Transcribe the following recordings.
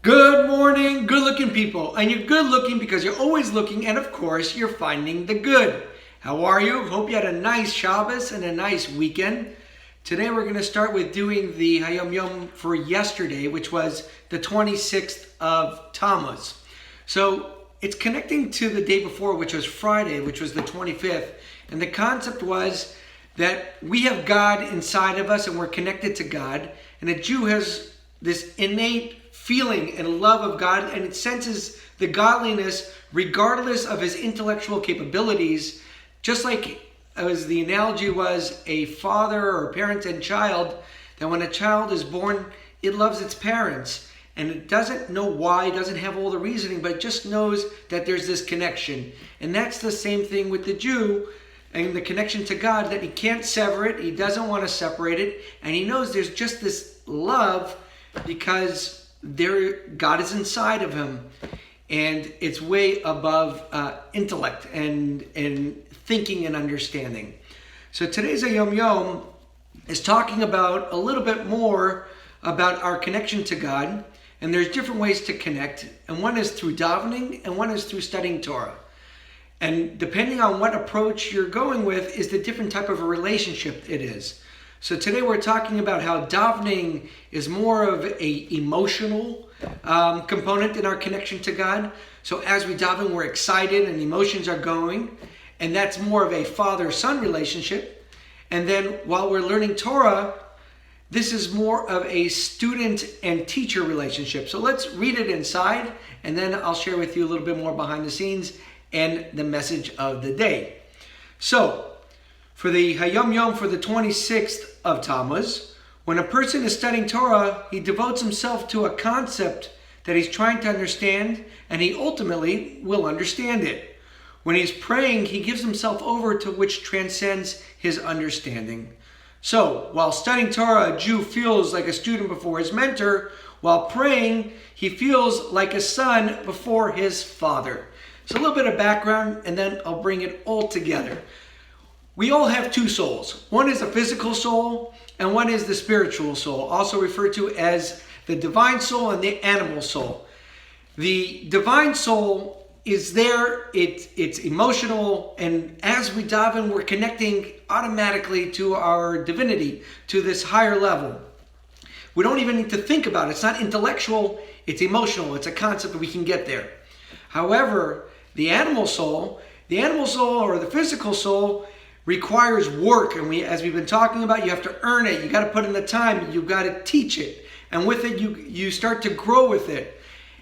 Good morning, good looking people. And you're good looking because you're always looking, and of course, you're finding the good. How are you? Hope you had a nice Shabbos and a nice weekend. Today we're going to start with doing the Hayom Yom for yesterday, which was the 26th of Tammuz. So it's connecting to the day before, which was Friday, which was the 25th. And the concept was that we have God inside of us and we're connected to God. And a Jew has this innate feeling and love of God, and it senses the godliness regardless of his intellectual capabilities, just like as the analogy was a father or parent and child, that when a child is born, it loves its parents and it doesn't know why, it doesn't have all the reasoning, but it just knows that there's this connection. And that's the same thing with the Jew and the connection to God, that he can't sever it, he doesn't want to separate it, and he knows there's just this love because God is inside of him, and it's way above intellect and thinking and understanding. So today's Hayom Yom is talking about a little bit more about our connection to God, and there's different ways to connect, and one is through davening and one is through studying Torah. And depending on what approach you're going with is the different type of a relationship it is. So today we're talking about how davening is more of a emotional component in our connection to God. So as we daven, we're excited and emotions are going, and that's more of a father-son relationship. And then while we're learning Torah, this is more of a student and teacher relationship. So let's read it inside, and then I'll share with you a little bit more behind the scenes and the message of the day. So for the Hayom Yom for the 26th of Tammuz, when a person is studying Torah, he devotes himself to a concept that he's trying to understand, and he ultimately will understand it. When he's praying, he gives himself over to which transcends his understanding. So, while studying Torah, a Jew feels like a student before his mentor. While praying, he feels like a son before his father. So a little bit of background, and then I'll bring it all together. We all have two souls. One is a physical soul, and one is the spiritual soul, also referred to as the divine soul and the animal soul. The divine soul is there, it's emotional, and as we daven, we're connecting automatically to our divinity, to this higher level. We don't even need to think about it. It's not intellectual, it's emotional. It's a concept that we can get there. However, the animal soul or the physical soul requires work, and as we've been talking about, you have to earn it. You got to put in the time. You've got to teach it, and with it, you start to grow with it.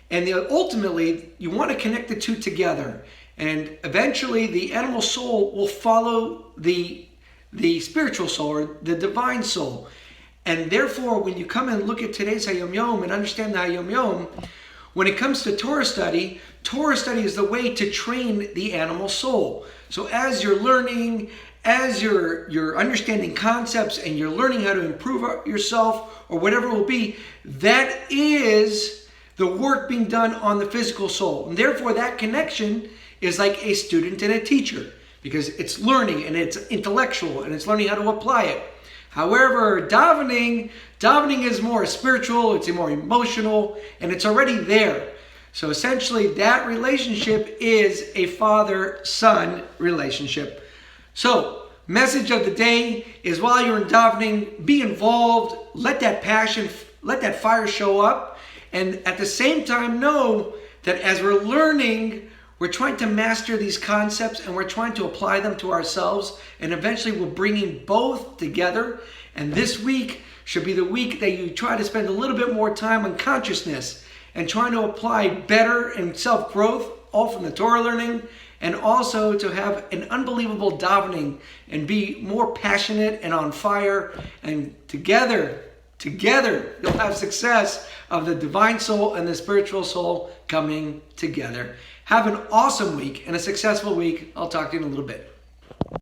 And ultimately, you want to connect the two together, and eventually, the animal soul will follow the spiritual soul or the divine soul. And therefore, when you come and look at today's Hayom Yom and understand the Hayom Yom, when it comes to Torah study is the way to train the animal soul. So as you're learning, as you're understanding concepts and you're learning how to improve yourself or whatever it will be, that is the work being done on the physical soul. And therefore that connection is like a student and a teacher, because it's learning and it's intellectual and it's learning how to apply it. However, davening is more spiritual, it's more emotional, and it's already there. So essentially that relationship is a father-son relationship. So, message of the day is, while you're in davening, be involved, let that passion, let that fire show up, and at the same time know that as we're learning, we're trying to master these concepts and we're trying to apply them to ourselves, and eventually we're bringing both together. And this week should be the week that you try to spend a little bit more time on consciousness and trying to apply better and self-growth, all from the Torah learning, and also to have an unbelievable davening and be more passionate and on fire. And together, you'll have success of the divine soul and the spiritual soul coming together. Have an awesome week and a successful week. I'll talk to you in a little bit.